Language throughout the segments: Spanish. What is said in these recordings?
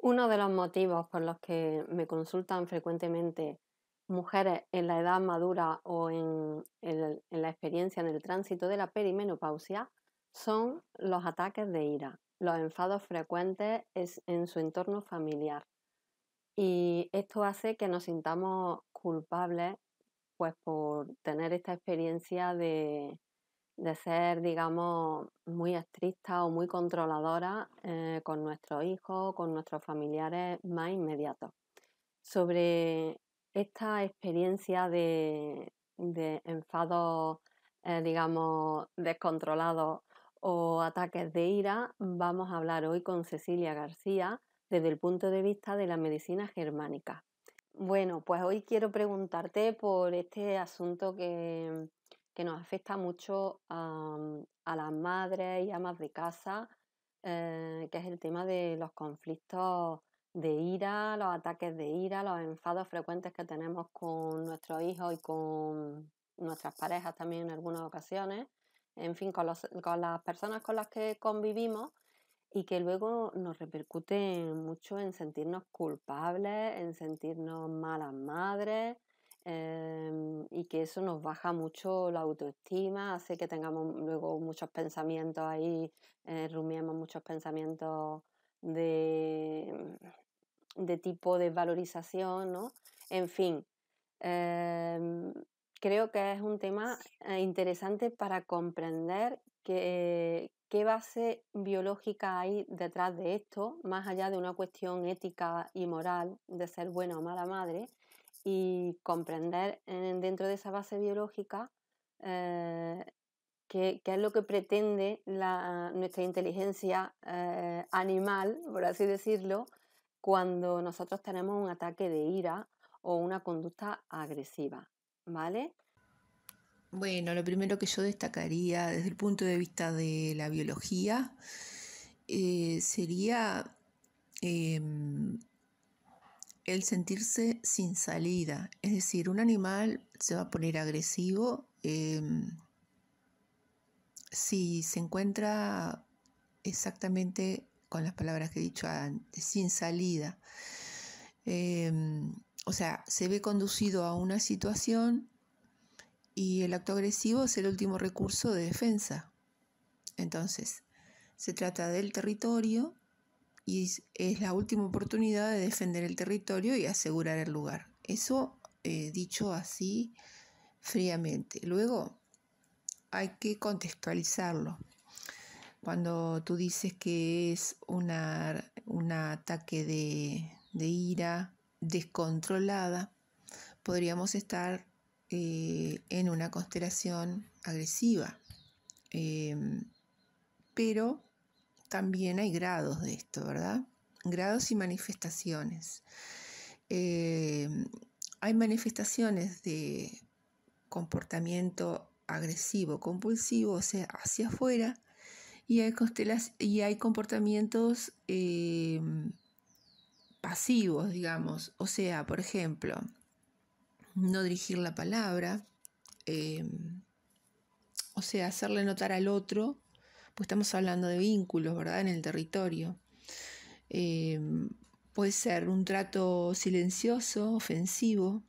Uno de los motivos por los que me consultan frecuentemente mujeres en la edad madura o en la experiencia en el tránsito de la perimenopausia son los ataques de ira, los enfados frecuentes en su entorno familiar. Y esto hace que nos sintamos culpables, pues, por tener esta experiencia de ser, digamos, muy estricta o muy controladora con nuestros hijos, con nuestros familiares más inmediatos. Sobre esta experiencia de enfados, digamos, descontrolados o ataques de ira, vamos a hablar hoy con Cecilia García desde el punto de vista de la medicina germánica. Bueno, pues hoy quiero preguntarte por este asunto que nos afecta mucho a las madres y amas de casa, que es el tema de los conflictos de ira, los ataques de ira, los enfados frecuentes que tenemos con nuestros hijos y con nuestras parejas también en algunas ocasiones, en fin, con las personas con las que convivimos y que luego nos repercute mucho en sentirnos culpables, en sentirnos malas madres, y que eso nos baja mucho la autoestima, hace que tengamos luego muchos pensamientos ahí, rumiemos muchos pensamientos de, de tipo de valorización, ¿no? En fin, em, creo que es un tema interesante para comprender qué base biológica hay detrás de esto, más allá de una cuestión ética y moral de ser buena o mala madre, y comprender dentro de esa base biológica eh, qué es lo que pretende nuestra inteligencia animal, por así decirlo, cuando nosotros tenemos un ataque de ira o una conducta agresiva, ¿vale? Bueno, lo primero que yo destacaría desde el punto de vista de la biología sería el sentirse sin salida. Es decir, un animal se va a poner agresivo si se encuentra exactamente con las palabras que he dicho antes, sin salida. O sea, se ve conducido a una situación y el acto agresivo es el último recurso de defensa. Entonces, se trata del territorio y es la última oportunidad de defender el territorio y asegurar el lugar. Eso dicho así fríamente. Luego hay que contextualizarlo. Cuando tú dices que es un ataque de ira descontrolada, podríamos estar en una constelación agresiva. Pero también hay grados de esto, ¿verdad? Grados y manifestaciones. Hay manifestaciones de comportamiento agresivo, compulsivo, o sea, hacia afuera, y hay comportamientos pasivos, digamos. O sea, por ejemplo, no dirigir la palabra, o sea, hacerle notar al otro, pues estamos hablando de vínculos, ¿verdad? En el territorio. Puede ser un trato silencioso, ofensivo.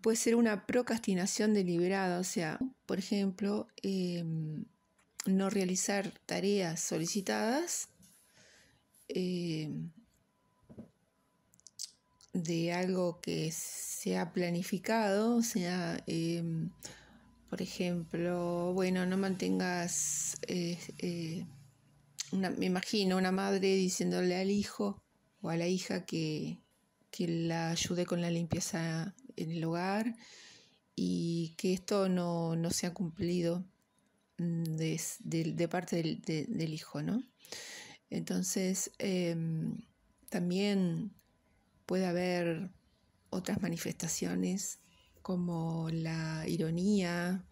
Puede ser una procrastinación deliberada, o sea, por ejemplo, no realizar tareas solicitadas de algo que se ha planificado, o sea, por ejemplo, bueno, no mantengas, me imagino una madre diciéndole al hijo o a la hija que la ayude con la limpieza en el hogar y que esto no se ha cumplido de parte del hijo, ¿no? Entonces, también puede haber otras manifestaciones como la ironía,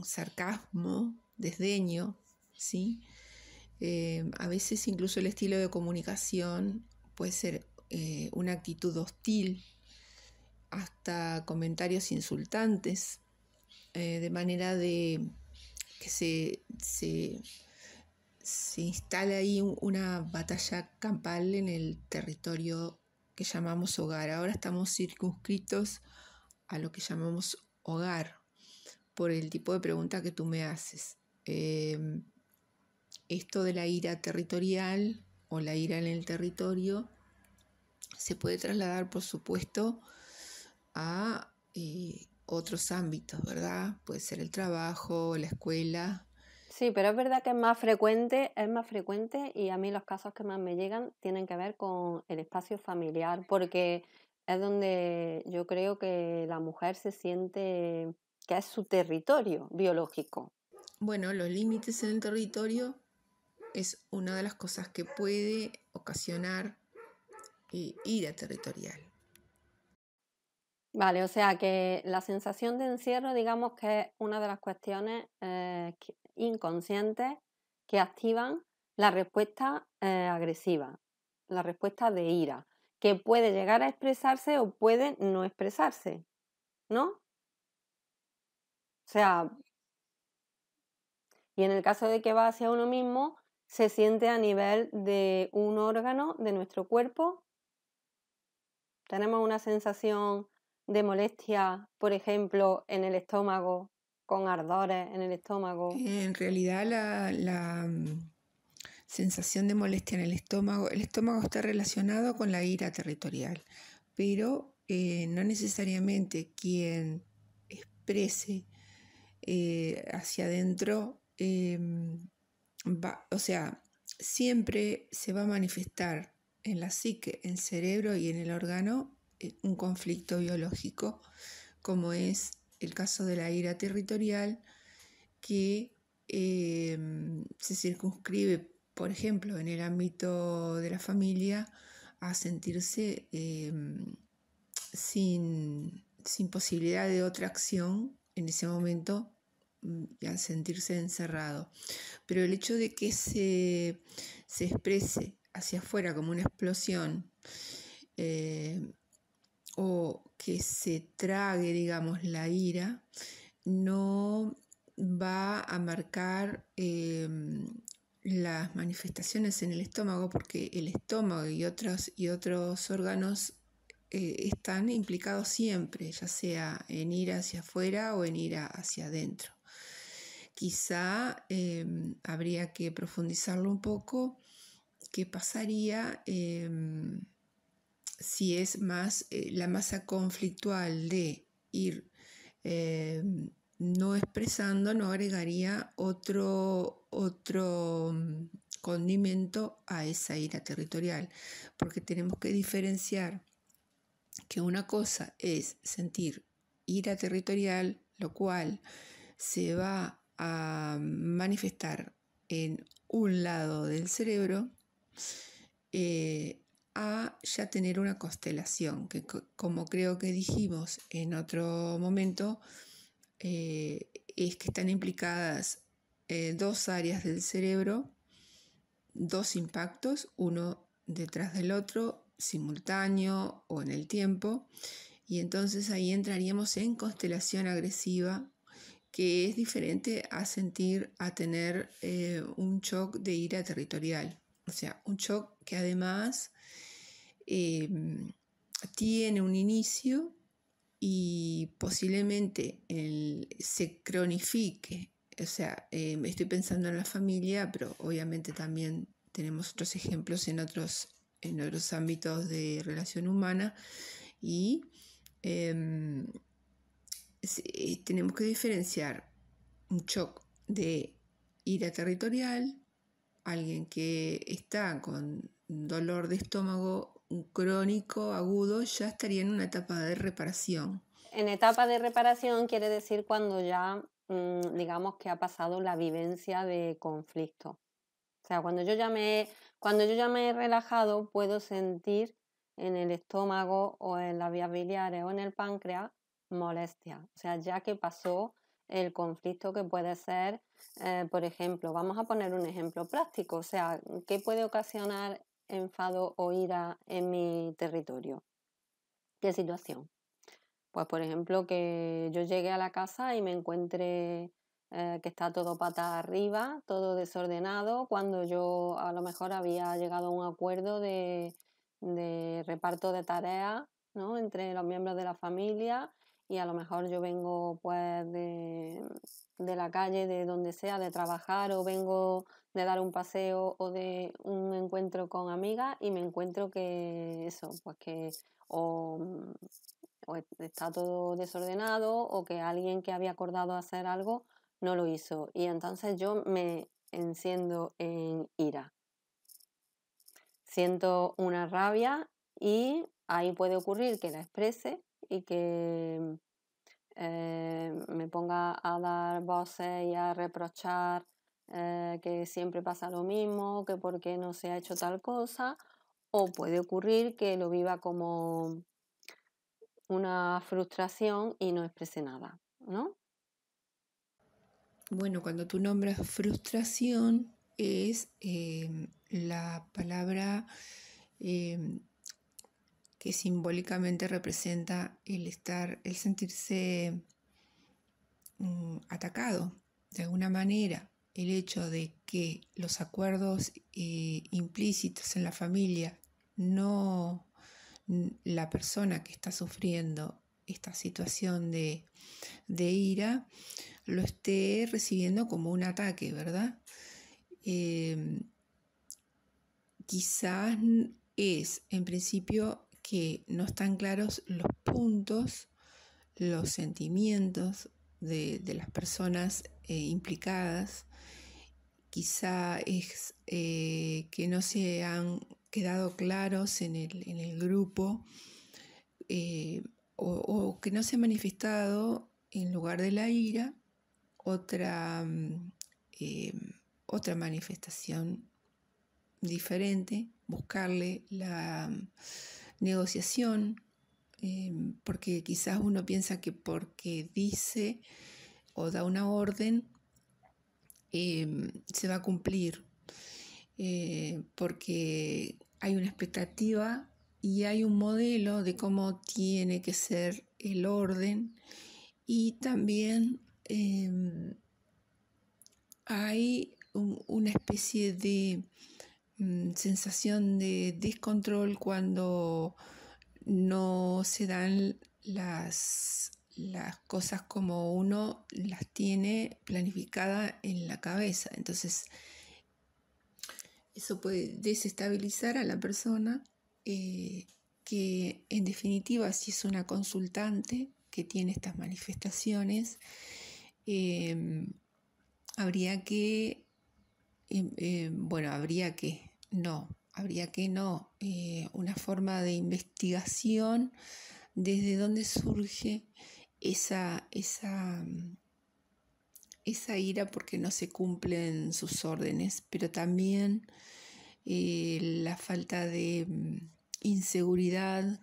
sarcasmo, desdeño, ¿sí? A veces incluso el estilo de comunicación puede ser una actitud hostil, hasta comentarios insultantes, de manera de que se se instala ahí una batalla campal en el territorio que llamamos hogar. Ahora estamos circunscritos a lo que llamamos hogar por el tipo de pregunta que tú me haces. Esto de la ira territorial o la ira en el territorio se puede trasladar, por supuesto, a otros ámbitos, ¿verdad? Puede ser el trabajo, la escuela. Sí, pero es verdad que es más frecuente y a mí los casos que más me llegan tienen que ver con el espacio familiar, porque es donde yo creo que la mujer se siente que es su territorio biológico. Bueno, los límites en el territorio es una de las cosas que puede ocasionar ira territorial. Vale, o sea que la sensación de encierro, digamos que es una de las cuestiones inconscientes que activan la respuesta agresiva, la respuesta de ira, que puede llegar a expresarse o puede no expresarse, ¿no? O sea, y en el caso de que va hacia uno mismo, se siente a nivel de un órgano de nuestro cuerpo. Tenemos una sensación de molestia, por ejemplo, en el estómago, con ardores en el estómago. En realidad la sensación de molestia en el estómago está relacionado con la ira territorial, pero no necesariamente quien exprese hacia adentro o sea, siempre se va a manifestar en la psique, en el cerebro y en el órgano un conflicto biológico, como es el caso de la ira territorial, que se circunscribe, por ejemplo, en el ámbito de la familia, a sentirse sin posibilidad de otra acción en ese momento y a sentirse encerrado. Pero el hecho de que se exprese hacia afuera como una explosión o que se trague, digamos, la ira, no va a marcar las manifestaciones en el estómago, porque el estómago y otros órganos están implicados siempre, ya sea en ira hacia afuera o en ira hacia adentro. Quizá habría que profundizarlo un poco. ¿Qué pasaría si es más la masa conflictual de ir no expresando, no agregaría otro condimento a esa ira territorial? Porque tenemos que diferenciar que una cosa es sentir ira territorial, lo cual se va a manifestar en un lado del cerebro, a ya tener una constelación, que como creo que dijimos en otro momento, es que están implicadas dos áreas del cerebro, dos impactos, uno detrás del otro, simultáneo o en el tiempo, y entonces ahí entraríamos en constelación agresiva, que es diferente a tener un shock de ira territorial. O sea, un shock que además tiene un inicio y posiblemente se cronifique. O sea, estoy pensando en la familia, pero obviamente también tenemos otros ejemplos en otros ámbitos de relación humana y tenemos que diferenciar un shock de ira territorial, alguien que está con dolor de estómago crónico, agudo, ya estaría en una etapa de reparación. En etapa de reparación quiere decir cuando ya, digamos que ha pasado la vivencia de conflicto. O sea, cuando yo ya me he relajado, puedo sentir en el estómago o en las vías biliares o en el páncreas molestia. O sea, ya que pasó el conflicto que puede ser, por ejemplo, vamos a poner un ejemplo práctico. O sea, ¿qué puede ocasionar enfado o ira en mi territorio? ¿Qué situación? Pues, por ejemplo, que yo llegue a la casa y me encuentre que está todo patas arriba, todo desordenado, cuando yo a lo mejor había llegado a un acuerdo de reparto de tareas, ¿no? Entre los miembros de la familia, y a lo mejor yo vengo pues de la calle, de donde sea, de trabajar, o vengo de dar un paseo o de un encuentro con amigas, y me encuentro que eso, pues que o, o está todo desordenado, o que alguien que había acordado hacer algo no lo hizo. Y entonces yo me enciendo en ira. Siento una rabia, y ahí puede ocurrir que la exprese y que me ponga a dar voces y a reprochar que siempre pasa lo mismo, que por qué no se ha hecho tal cosa, o puede ocurrir que lo viva como una frustración y no exprese nada, ¿no? Bueno, cuando tú nombras frustración es la palabra que simbólicamente representa el sentirse atacado de alguna manera. El hecho de que los acuerdos implícitos en la familia no, la persona que está sufriendo esta situación de ira lo esté recibiendo como un ataque, ¿verdad? Quizás es en principio que no están claros los puntos, los sentimientos de las personas implicadas. Quizá es que no se han quedado claros en el grupo o que no se ha manifestado en lugar de la ira otra manifestación diferente, buscarle la negociación, porque quizás uno piensa que porque dice o da una orden se va a cumplir, porque hay una expectativa y hay un modelo de cómo tiene que ser el orden, y también hay una especie de sensación de descontrol cuando no se dan las cosas como uno las tiene planificada en la cabeza. Entonces, eso puede desestabilizar a la persona, que en definitiva, si es una consultante que tiene estas manifestaciones, habría que una forma de investigación desde dónde surge esa ira porque no se cumplen sus órdenes, pero también la falta de inseguridad.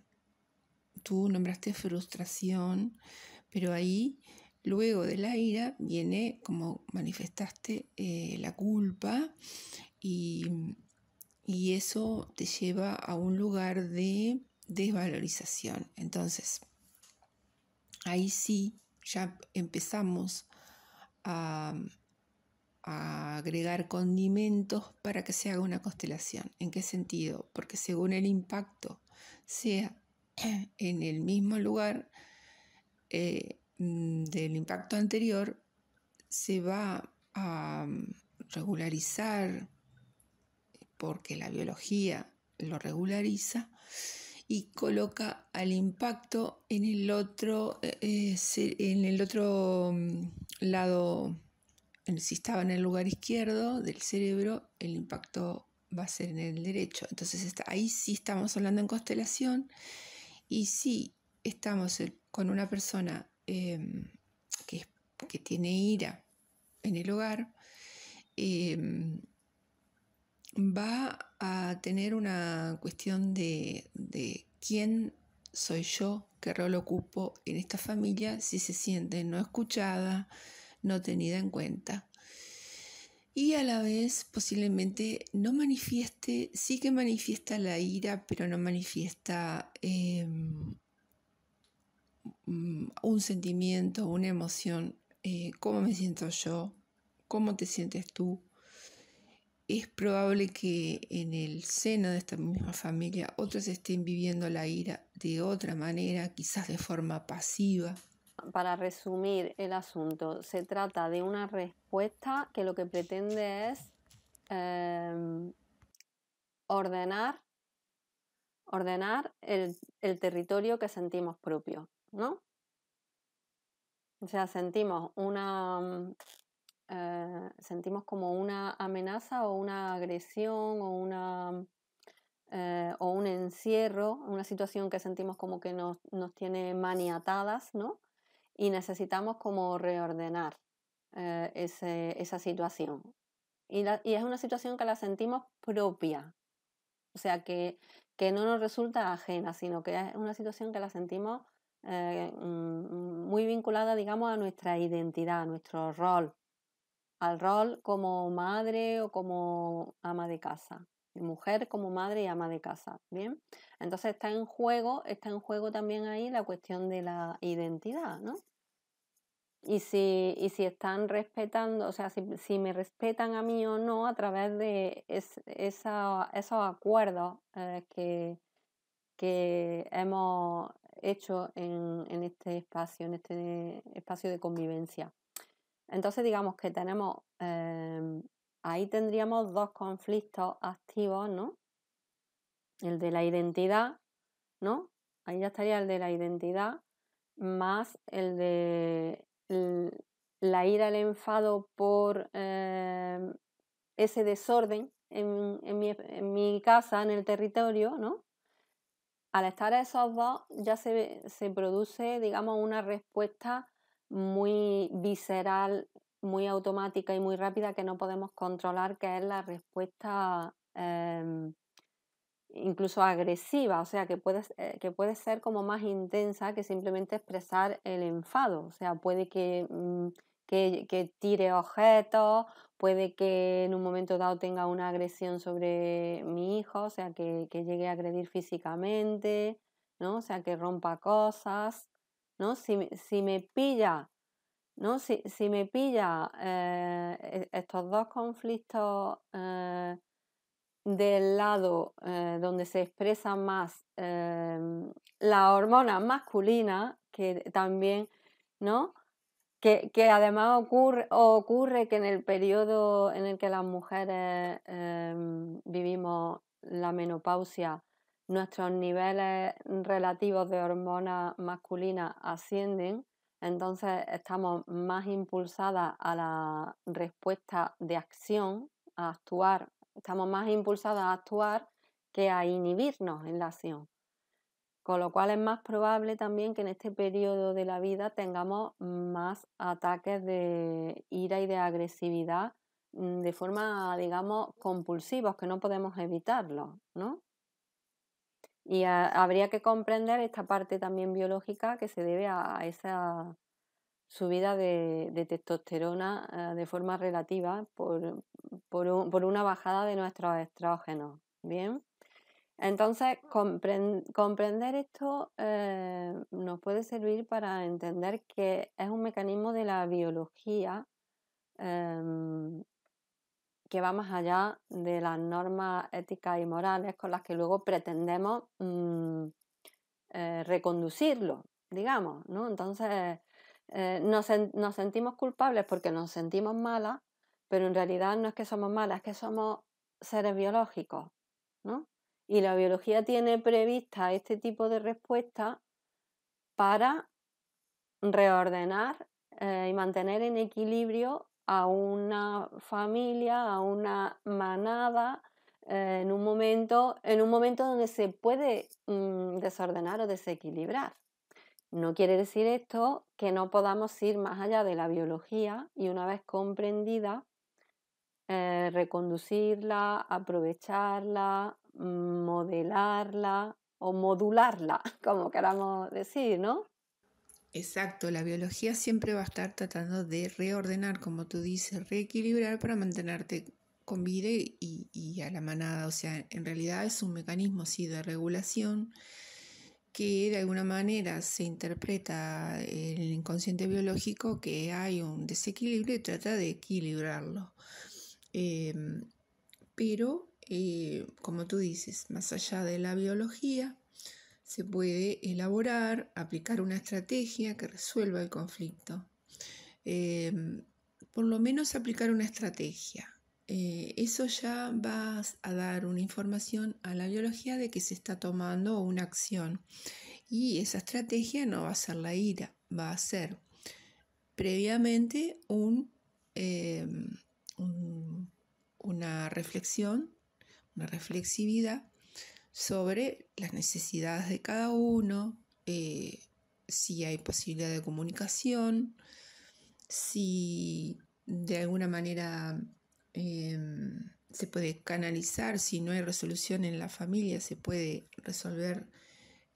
Tú nombraste frustración, pero ahí, luego de la ira, viene, como manifestaste, la culpa, y eso te lleva a un lugar de desvalorización. Entonces, ahí sí ya empezamos a agregar condimentos para que se haga una constelación. ¿En qué sentido? Porque según el impacto sea en el mismo lugar del impacto anterior, se va a regularizar, porque la biología lo regulariza, y coloca al impacto en el otro lado. Si estaba en el lugar izquierdo del cerebro, el impacto va a ser en el derecho. Entonces ahí sí estamos hablando en constelación, y sí estamos con una persona que tiene ira en el hogar, va a tener una cuestión de quién soy yo, qué rol ocupo en esta familia, si se siente no escuchada, no tenida en cuenta. Y a la vez posiblemente no manifieste, sí que manifiesta la ira, pero no manifiesta un sentimiento, una emoción cómo me siento yo, cómo te sientes tú. Es probable que en el seno de esta misma familia otros estén viviendo la ira de otra manera, quizás de forma pasiva. Para resumir el asunto, se trata de una respuesta que lo que pretende es ordenar el territorio que sentimos propio, ¿no? O sea, sentimos como una amenaza o una agresión o un encierro, una situación que sentimos como que nos tiene maniatadas, ¿no? Y necesitamos como reordenar esa situación. Y es una situación que la sentimos propia, o sea, que no nos resulta ajena, sino que es una situación que la sentimos muy vinculada, digamos, a nuestra identidad, a nuestro rol, al rol como madre o como ama de casa, mujer como madre y ama de casa, ¿bien? Entonces está en juego también ahí la cuestión de la identidad, ¿no? Y si están respetando, o sea, si me respetan a mí o no a través de esos acuerdos que hemos hecho en este espacio de convivencia. Entonces, digamos que tenemos, ahí tendríamos dos conflictos activos, ¿no? El de la identidad, ¿no? Ahí ya estaría el de la identidad, más el de la ira, el enfado por ese desorden en mi casa, en el territorio, ¿no? Al estar esos dos, ya se produce, digamos, una respuesta muy visceral, muy automática y muy rápida que no podemos controlar, que es la respuesta incluso agresiva, o sea, que puede ser como más intensa que simplemente expresar el enfado. O sea, puede que tire objetos, puede que en un momento dado tenga una agresión sobre mi hijo, o sea, que llegue a agredir físicamente, ¿no? O sea, que rompa cosas, ¿no? Si me pilla, ¿no? Si me pilla estos dos conflictos del lado donde se expresa más la hormona masculina, que también, ¿no? Que además ocurre que en el periodo en el que las mujeres vivimos la menopausia, nuestros niveles relativos de hormonas masculinas ascienden, entonces estamos más impulsadas a la respuesta de acción, a actuar, estamos más impulsadas a actuar que a inhibirnos en la acción. Con lo cual es más probable también que en este periodo de la vida tengamos más ataques de ira y de agresividad de forma, digamos, compulsivos, que no podemos evitarlo, ¿no? Y habría que comprender esta parte también biológica que se debe a esa subida de testosterona de forma relativa por una bajada de nuestros estrógenos, ¿bien? Entonces, comprender esto nos puede servir para entender que es un mecanismo de la biología que va más allá de las normas éticas y morales con las que luego pretendemos reconducirlo, digamos, ¿no? Entonces, nos sentimos culpables porque nos sentimos malas, pero en realidad no es que somos malas, es que somos seres biológicos, ¿no? Y la biología tiene prevista este tipo de respuesta para reordenar y mantener en equilibrio a una familia, a una manada, en un momento donde se puede desordenar o desequilibrar. No quiere decir esto que no podamos ir más allá de la biología y una vez comprendida, reconducirla, aprovecharla, modelarla o modularla, como queramos decir, ¿no? Exacto, la biología siempre va a estar tratando de reordenar, como tú dices, reequilibrar para mantenerte con vida y a la manada. O sea, en realidad es un mecanismo, sí, de regulación que de alguna manera se interpreta en el inconsciente biológico que hay un desequilibrio y trata de equilibrarlo. Pero, como tú dices, más allá de la biología, se puede elaborar, aplicar una estrategia que resuelva el conflicto. Por lo menos aplicar una estrategia. Eso ya va a dar una información a la biología de que se está tomando una acción. Y esa estrategia no va a ser la ira, va a ser previamente una reflexión, una reflexividad sobre las necesidades de cada uno, si hay posibilidad de comunicación, si de alguna manera se puede canalizar, si no hay resolución en la familia, se puede resolver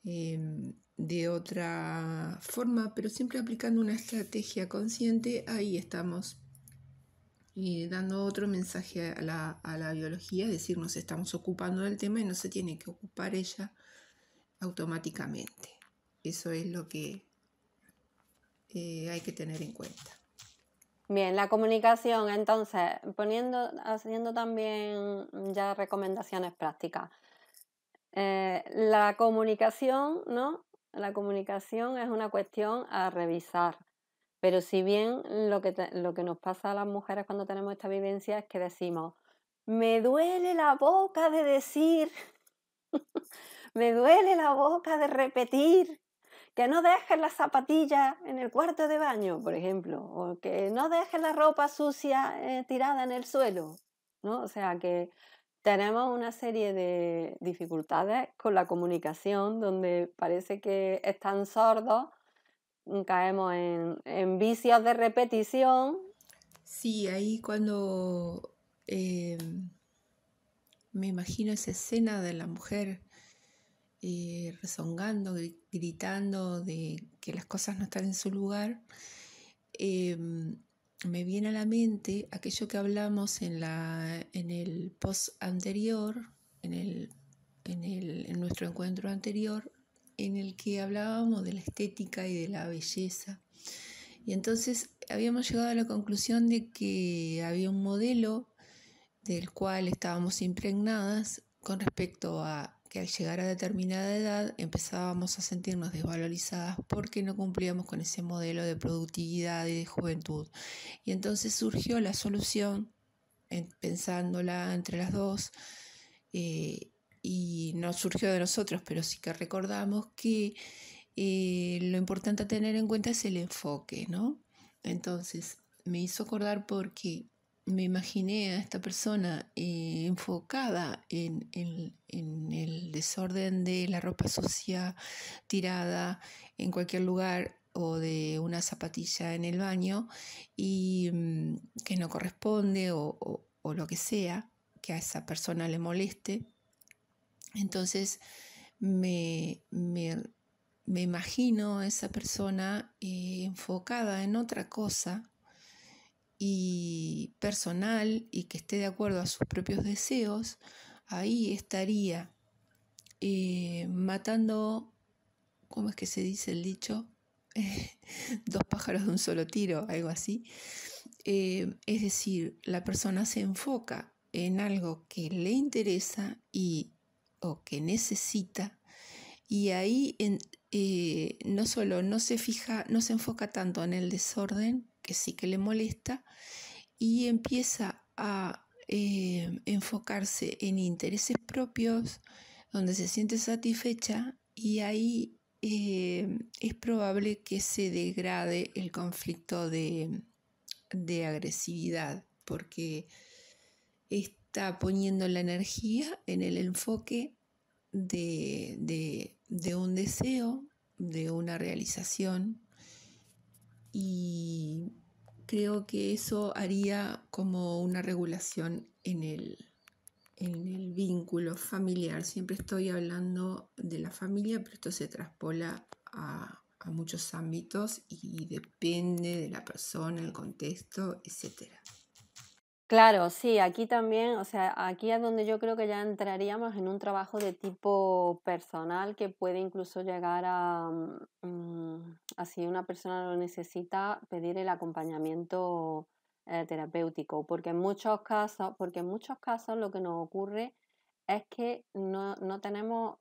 de otra forma, pero siempre aplicando una estrategia consciente. Ahí estamos dando otro mensaje a la biología, es decir, nos estamos ocupando del tema y no se tiene que ocupar ella automáticamente. Eso es lo que hay que tener en cuenta. Bien, la comunicación, entonces, haciendo también ya recomendaciones prácticas. La comunicación, ¿no? La comunicación es una cuestión a revisar. Pero si bien lo que nos pasa a las mujeres cuando tenemos esta vivencia es que decimos, me duele la boca de decir, me duele la boca de repetir, que no dejes las zapatillas en el cuarto de baño, por ejemplo, o que no dejes la ropa sucia tirada en el suelo, ¿no? O sea que tenemos una serie de dificultades con la comunicación donde parece que están sordos, caemos en vicios de repetición. Sí, ahí cuando me imagino esa escena de la mujer rezongando, gritando de que las cosas no están en su lugar, me viene a la mente aquello que hablamos en el post anterior, en nuestro encuentro anterior, en el que hablábamos de la estética y de la belleza. Y entonces habíamos llegado a la conclusión de que había un modelo del cual estábamos impregnadas con respecto a que al llegar a determinada edad empezábamos a sentirnos desvalorizadas porque no cumplíamos con ese modelo de productividad y de juventud. Y entonces surgió la solución, pensándola entre las dos, y no surgió de nosotros, pero sí que recordamos que lo importante a tener en cuenta es el enfoque, ¿no? Entonces me hizo acordar porque me imaginé a esta persona enfocada en el desorden de la ropa sucia tirada en cualquier lugar o de una zapatilla en el baño y que no corresponde o lo que sea que a esa persona le moleste. Entonces me imagino a esa persona enfocada en otra cosa y personal y que esté de acuerdo a sus propios deseos. Ahí estaría matando, ¿cómo es que se dice el dicho? Dos pájaros de un solo tiro, algo así. Es decir, la persona se enfoca en algo que le interesa o que necesita, y ahí no solo no se enfoca tanto en el desorden, que sí que le molesta, y empieza a enfocarse en intereses propios, donde se siente satisfecha, y ahí es probable que se degrade el conflicto de agresividad, porque está poniendo la energía en el enfoque de un deseo, de una realización, y creo que eso haría como una regulación en el vínculo familiar. Siempre estoy hablando de la familia, pero esto se traspola a muchos ámbitos y depende de la persona, el contexto, etc. Claro, sí, aquí también, o sea, aquí es donde yo creo que ya entraríamos en un trabajo de tipo personal que puede incluso llegar a, si una persona lo necesita, pedir el acompañamiento terapéutico, porque en muchos casos lo que nos ocurre es que no tenemos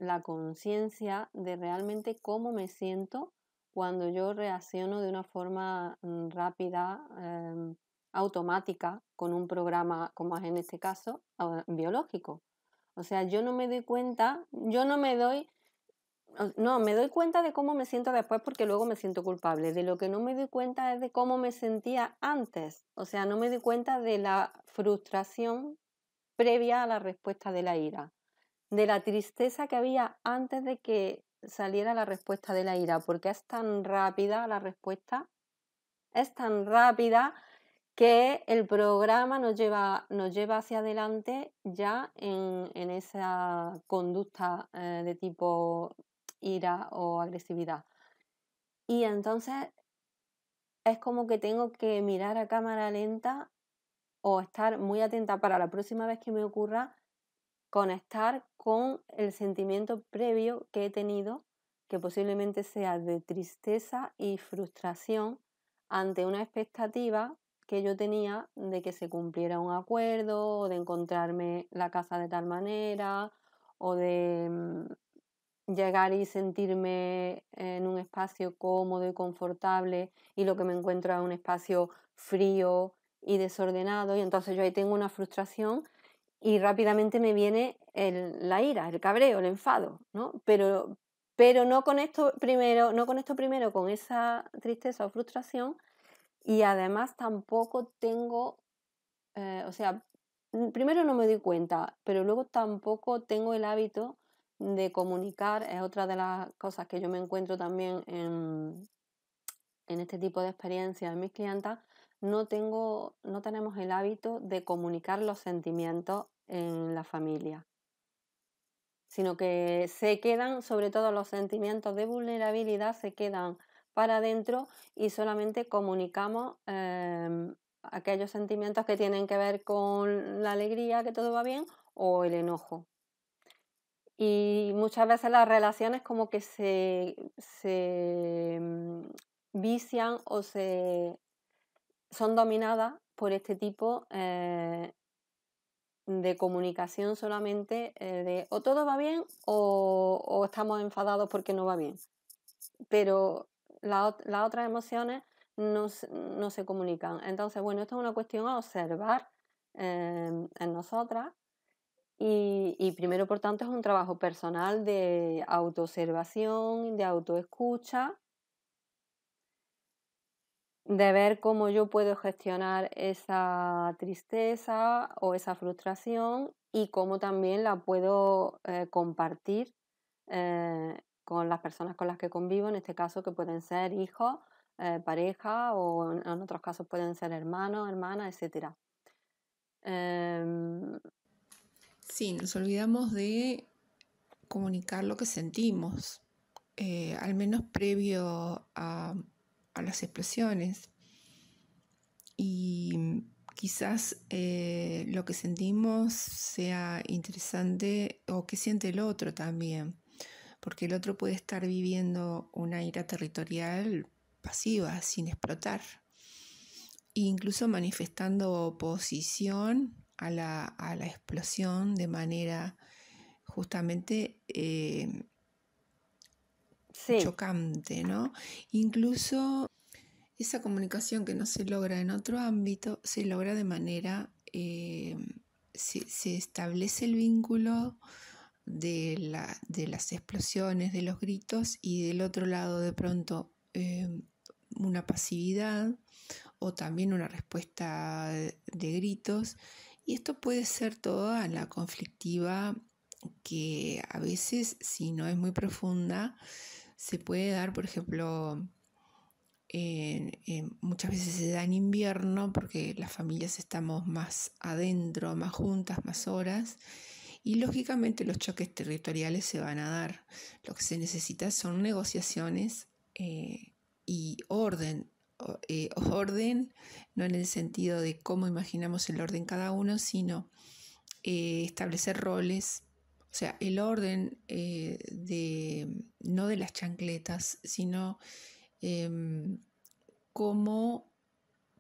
la conciencia de realmente cómo me siento cuando yo reacciono de una forma rápida, automática, con un programa, como es en este caso, biológico. O sea, yo no me doy cuenta, yo no me doy, no, me doy cuenta de cómo me siento después porque luego me siento culpable. De lo que no me doy cuenta es de cómo me sentía antes. O sea, no me doy cuenta de la frustración previa a la respuesta de la ira, de la tristeza que había antes de que saliera la respuesta de la ira, porque es tan rápida la respuesta, es tan rápida que el programa nos lleva hacia adelante ya en esa conducta de tipo ira o agresividad. Y entonces es como que tengo que mirar a cámara lenta o estar muy atenta para la próxima vez que me ocurra, conectar con el sentimiento previo que he tenido, que posiblemente sea de tristeza y frustración ante una expectativa que yo tenía de que se cumpliera un acuerdo, o de encontrarme la casa de tal manera, o de llegar y sentirme en un espacio cómodo y confortable, y lo que me encuentro es un espacio frío y desordenado, y entonces yo ahí tengo una frustración y rápidamente me viene la ira, el cabreo, el enfado, ¿no? Pero no conecto primero con esa tristeza o frustración, y además tampoco tengo, o sea, primero no me doy cuenta, pero luego tampoco tengo el hábito de comunicar. Es otra de las cosas que yo me encuentro también en este tipo de experiencias en mis clientas. No tenemos el hábito de comunicar los sentimientos en la familia, sino que se quedan, sobre todo los sentimientos de vulnerabilidad, se quedan para adentro y solamente comunicamos aquellos sentimientos que tienen que ver con la alegría, que todo va bien, o el enojo. Y muchas veces las relaciones como que se vician o son dominadas por este tipo de comunicación solamente, de o todo va bien o estamos enfadados porque no va bien. Pero las otras emociones no se comunican. Entonces, bueno, esto es una cuestión a observar en nosotras. Y primero, por tanto, es un trabajo personal de autoobservación, de autoescucha, de ver cómo yo puedo gestionar esa tristeza o esa frustración y cómo también la puedo compartir con las personas con las que convivo, en este caso que pueden ser hijos, pareja, o en otros casos pueden ser hermanos, hermanas, etc. Sí, nos olvidamos de comunicar lo que sentimos, al menos previo a las explosiones. Y quizás lo que sentimos sea interesante o que siente el otro también, porque el otro puede estar viviendo una ira territorial pasiva, sin explotar, e incluso manifestando oposición a la explosión de manera justamente Sí, chocante, ¿no? Incluso esa comunicación que no se logra en otro ámbito, se logra de manera, se establece el vínculo de las explosiones, de los gritos, y del otro lado de pronto una pasividad o también una respuesta de gritos. Y esto puede ser toda la conflictiva que a veces, si no es muy profunda, se puede dar, por ejemplo, muchas veces se da en invierno porque las familias estamos más adentro, más juntas, más horas, y lógicamente los choques territoriales se van a dar. Lo que se necesita son negociaciones y orden. orden, no en el sentido de cómo imaginamos el orden cada uno, sino establecer roles. O sea, el orden no de las chancletas, sino cómo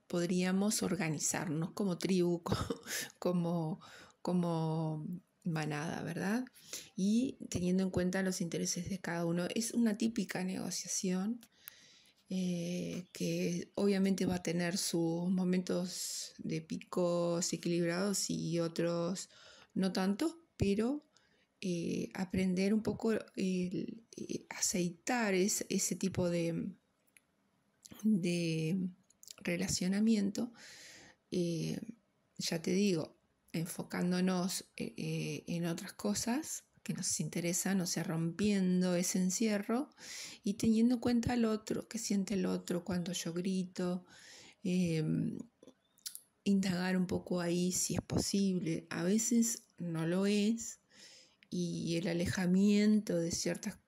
podríamos organizarnos como tribu, como manada, ¿verdad? Y teniendo en cuenta los intereses de cada uno. Es una típica negociación que obviamente va a tener sus momentos de picos equilibrados y otros no tanto, pero aprender un poco aceitar ese tipo de relacionamiento, ya te digo, enfocándonos en otras cosas que nos interesan, o sea, rompiendo ese encierro y teniendo en cuenta al otro, qué siente el otro cuando yo grito, indagar un poco ahí si es posible. A veces no lo es y el alejamiento de ciertas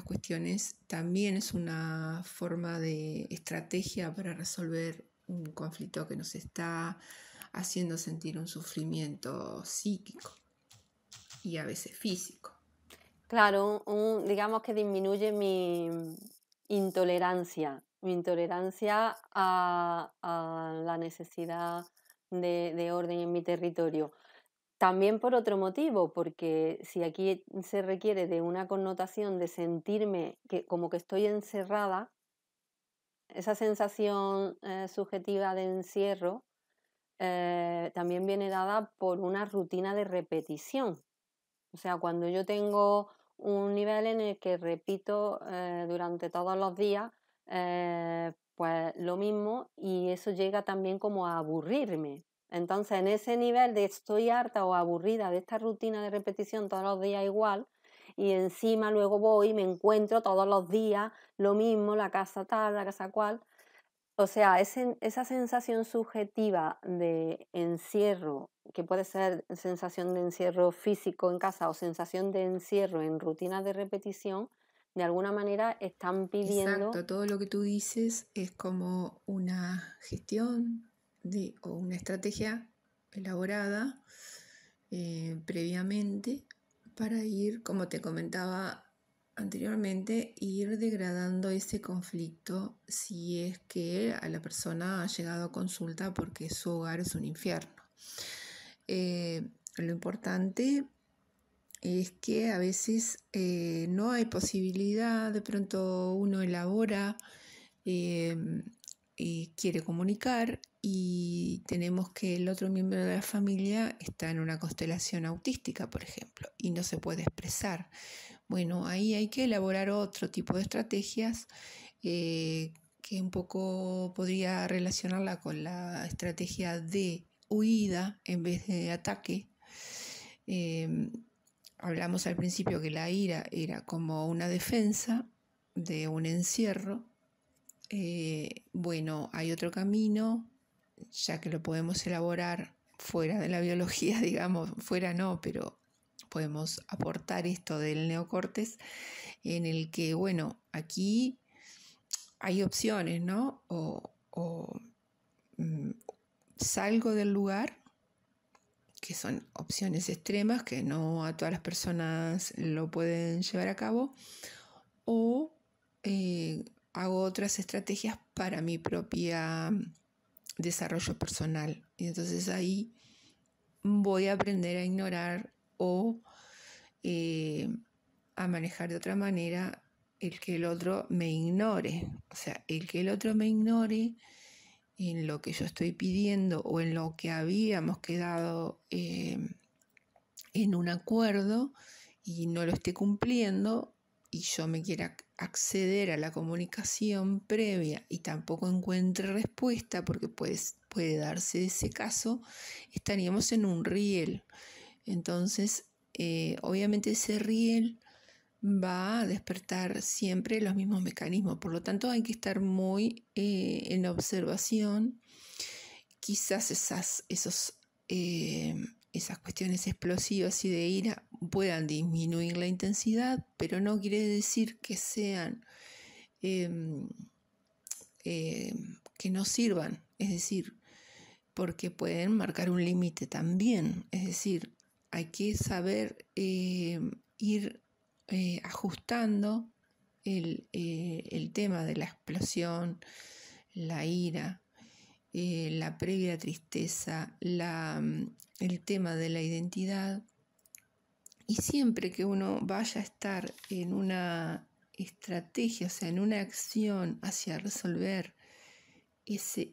cuestiones también es una forma de estrategia para resolver un conflicto que nos está haciendo sentir un sufrimiento psíquico y a veces físico. Claro, digamos que disminuye mi intolerancia, a la necesidad de orden en mi territorio. También por otro motivo, porque si aquí se requiere de una connotación de sentirme como que estoy encerrada, esa sensación subjetiva de encierro también viene dada por una rutina de repetición. O sea, cuando yo tengo un nivel en el que repito durante todos los días, pues lo mismo, y eso llega también como a aburrirme. Entonces, en ese nivel de estoy harta o aburrida de esta rutina de repetición todos los días igual, y encima luego voy y me encuentro todos los días lo mismo, la casa tal, la casa cual. O sea, esa sensación subjetiva de encierro, que puede ser sensación de encierro físico en casa o sensación de encierro en rutinas de repetición, de alguna manera están pidiendo. Exacto, todo lo que tú dices es como una gestión o una estrategia elaborada previamente para ir, como te comentaba anteriormente, ir degradando ese conflicto si es que a la persona ha llegado a consulta porque su hogar es un infierno. Lo importante es que a veces no hay posibilidad, de pronto uno elabora y quiere comunicar y tenemos que el otro miembro de la familia está en una constelación autística, por ejemplo, y no se puede expresar. Bueno, ahí hay que elaborar otro tipo de estrategias que un poco podría relacionarla con la estrategia de huida en vez de ataque. Hablamos al principio que la ira era como una defensa de un encierro. Bueno, hay otro camino, ya que lo podemos elaborar fuera de la biología, digamos, fuera no, pero podemos aportar esto del neocortes, en el que, bueno, aquí hay opciones, ¿no? O salgo del lugar, que son opciones extremas, que no a todas las personas lo pueden llevar a cabo, o hago otras estrategias para mi propia desarrollo personal. Y entonces ahí voy a aprender a ignorar o a manejar de otra manera el que el otro me ignore. O sea, el que el otro me ignore en lo que yo estoy pidiendo o en lo que habíamos quedado en un acuerdo y no lo esté cumpliendo y yo me quiera acceder a la comunicación previa y tampoco encuentre respuesta, porque puede darse ese caso, estaríamos en un riel. Entonces, obviamente ese riel va a despertar siempre los mismos mecanismos. Por lo tanto, hay que estar muy en observación. Quizás esas cuestiones explosivas y de ira puedan disminuir la intensidad, pero no quiere decir que sean que no sirvan, es decir, porque pueden marcar un límite también, es decir, hay que saber ir ajustando el tema de la explosión, la ira, la previa tristeza, el tema de la identidad. Y siempre que uno vaya a estar en una estrategia, o sea, en una acción hacia resolver esa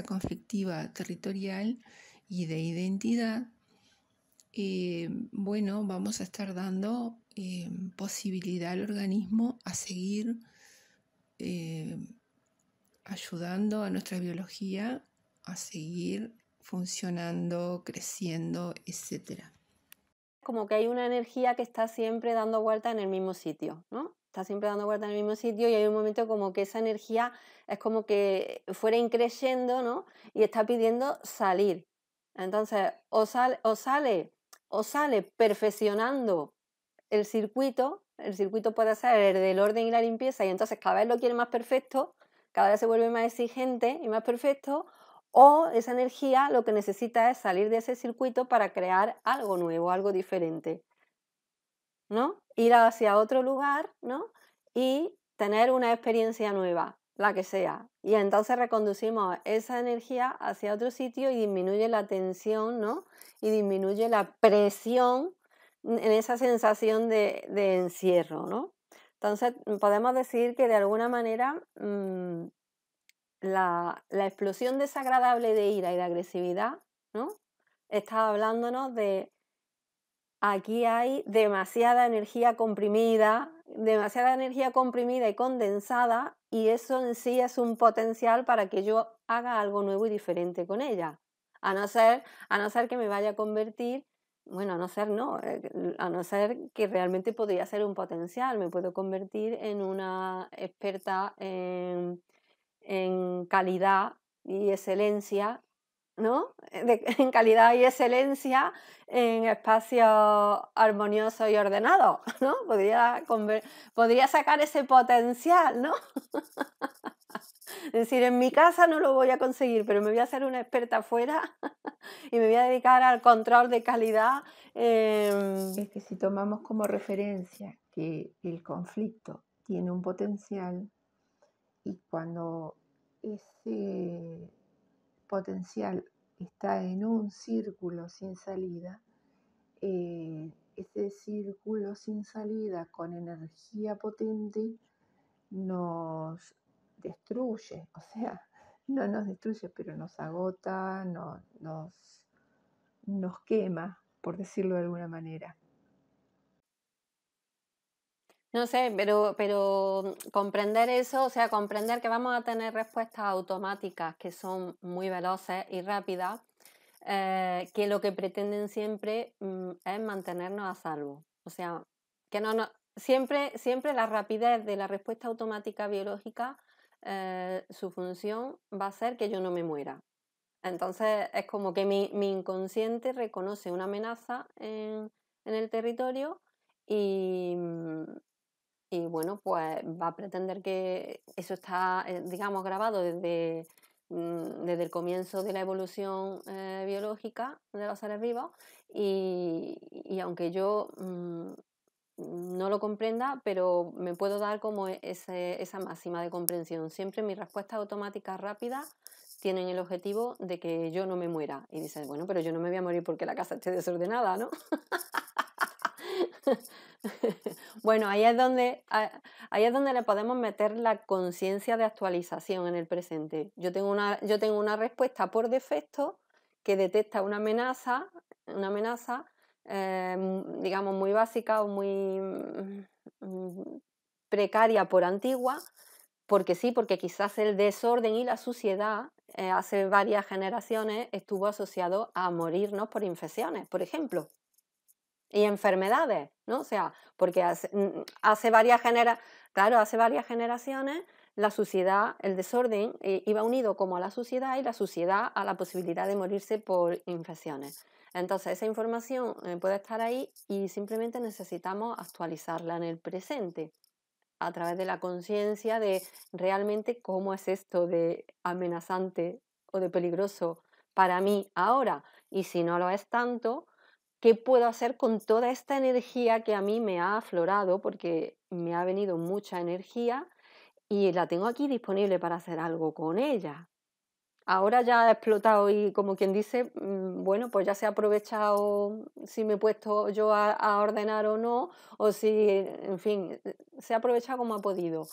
conflictiva territorial y de identidad, bueno, vamos a estar dando posibilidad al organismo a seguir ayudando a nuestra biología a seguir funcionando, creciendo, etc. Como que hay una energía que está siempre dando vuelta en el mismo sitio, ¿no? Está siempre dando vuelta en el mismo sitio y hay un momento como que esa energía es como que fuera increciendo, ¿no? Y está pidiendo salir. Entonces, o sale perfeccionando el circuito puede ser el del orden y la limpieza y entonces cada vez lo quiere más perfecto, cada vez se vuelve más exigente y más perfecto, o esa energía lo que necesita es salir de ese circuito para crear algo nuevo, algo diferente, ¿no? Ir hacia otro lugar, ¿no? Y tener una experiencia nueva, la que sea. Y entonces reconducimos esa energía hacia otro sitio y disminuye la tensión, ¿no? Y disminuye la presión en esa sensación de encierro, ¿no? Entonces podemos decir que de alguna manera la explosión desagradable de ira y de agresividad, ¿no? Está hablándonos de aquí hay demasiada energía comprimida y condensada, y eso en sí es un potencial para que yo haga algo nuevo y diferente con ella. A no ser que me vaya a convertir, bueno, a no ser que realmente podría ser un potencial, me puedo convertir en una experta en calidad y excelencia, ¿no? En calidad y excelencia en espacios armoniosos y ordenados, ¿no? Podría sacar ese potencial, ¿no? Es decir, en mi casa no lo voy a conseguir, pero me voy a hacer una experta afuera y me voy a dedicar al control de calidad. Es que si tomamos como referencia que el conflicto tiene un potencial y cuando ese potencial está en un círculo sin salida, ese círculo sin salida con energía potente nos destruye, o sea, no nos destruye, pero nos agota, nos quema, por decirlo de alguna manera. No sé, pero comprender eso, o sea, comprender que vamos a tener respuestas automáticas que son muy veloces y rápidas, que lo que pretenden siempre es mantenernos a salvo. O sea, que siempre la rapidez de la respuesta automática biológica, su función va a ser que yo no me muera. Entonces es como que mi inconsciente reconoce una amenaza en el territorio y, y bueno, pues va a pretender que eso está, digamos, grabado desde el comienzo de la evolución biológica de los seres vivos y aunque yo no lo comprenda, pero me puedo dar como esa máxima de comprensión. Siempre mis respuestas automáticas rápidas tienen el objetivo de que yo no me muera. Y dices, bueno, pero yo no me voy a morir porque la casa esté desordenada, ¿no? Bueno, ahí es donde le podemos meter la conciencia de actualización en el presente. Yo tengo una respuesta por defecto que detecta una amenaza, digamos, muy básica o muy precaria por antigua, porque sí, porque quizás el desorden y la suciedad hace varias generaciones estuvo asociado a morirnos por infecciones, por ejemplo. Y enfermedades, ¿no? O sea, porque hace varias generaciones la suciedad, el desorden iba unido como a la suciedad y la suciedad a la posibilidad de morirse por infecciones. Entonces esa información puede estar ahí y simplemente necesitamos actualizarla en el presente. a través de la conciencia de realmente cómo es esto de amenazante o de peligroso para mí ahora. Y si no lo es tanto, ¿qué puedo hacer con toda esta energía que a mí me ha aflorado? Porque me ha venido mucha energía y la tengo aquí disponible para hacer algo con ella. Ahora ya ha explotado y como quien dice, bueno, pues ya se ha aprovechado si me he puesto yo a ordenar o no, o si, en fin, se ha aprovechado como ha podido.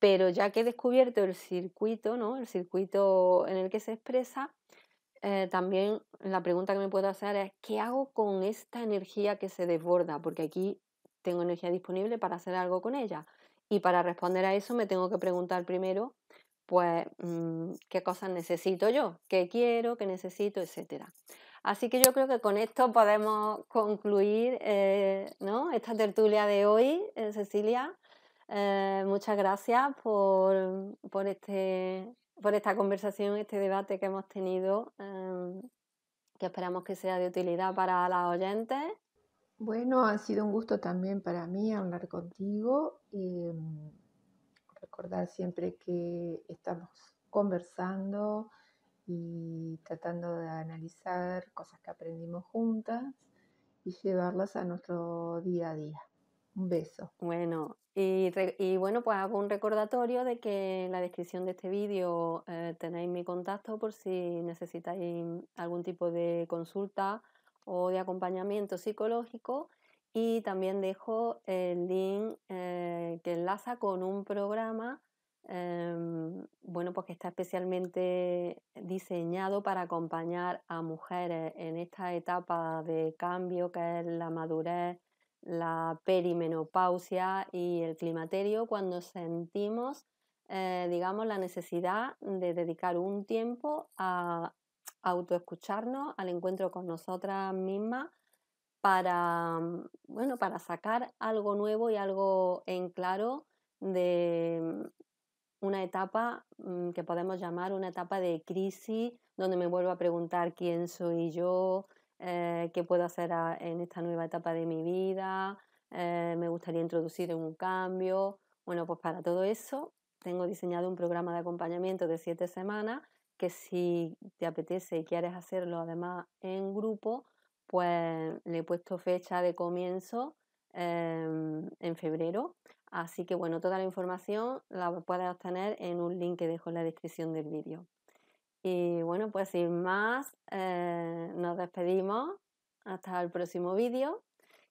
Pero ya que he descubierto el circuito, ¿no? El circuito en el que se expresa, también la pregunta que me puedo hacer es, ¿qué hago con esta energía que se desborda? Porque aquí tengo energía disponible para hacer algo con ella. Y para responder a eso me tengo que preguntar primero, pues, qué cosas necesito yo, qué quiero, qué necesito, etcétera. Así que yo creo que con esto podemos concluir, ¿no? Esta tertulia de hoy, Cecilia. Muchas gracias por esta conversación, este debate que hemos tenido, que esperamos que sea de utilidad para las oyentes. Bueno, ha sido un gusto también para mí hablar contigo y recordar siempre que estamos conversando y tratando de analizar cosas que aprendimos juntas y llevarlas a nuestro día a día. Un beso. Bueno, y bueno, pues hago un recordatorio de que en la descripción de este vídeo tenéis mi contacto por si necesitáis algún tipo de consulta o de acompañamiento psicológico. Y también dejo el link que enlaza con un programa, bueno, pues que está especialmente diseñado para acompañar a mujeres en esta etapa de cambio que es la madurez, la perimenopausia y el climaterio, cuando sentimos, digamos, la necesidad de dedicar un tiempo a autoescucharnos, al encuentro con nosotras mismas, para, bueno, para sacar algo nuevo y algo en claro de una etapa que podemos llamar una etapa de crisis, donde me vuelvo a preguntar quién soy yo, qué puedo hacer en esta nueva etapa de mi vida, me gustaría introducir un cambio. Bueno, pues para todo eso tengo diseñado un programa de acompañamiento de 7 semanas que si te apetece y quieres hacerlo además en grupo, pues le he puesto fecha de comienzo en febrero. Así que bueno, toda la información la puedes obtener en un link que dejo en la descripción del vídeo. Y bueno, pues sin más, nos despedimos hasta el próximo vídeo,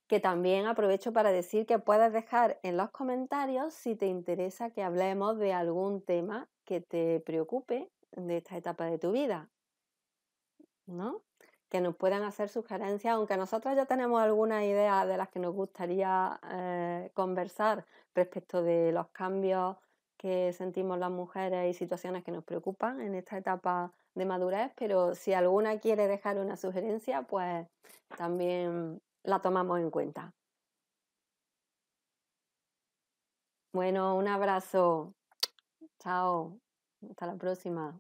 que también aprovecho para decir que puedes dejar en los comentarios si te interesa que hablemos de algún tema que te preocupe de esta etapa de tu vida, ¿no? Que nos puedan hacer sugerencias, aunque nosotros ya tenemos algunas ideas de las que nos gustaría conversar respecto de los cambios que sentimos las mujeres y situaciones que nos preocupan en esta etapa de madurez, pero si alguna quiere dejar una sugerencia, pues también la tomamos en cuenta. Bueno, un abrazo. Chao. Hasta la próxima.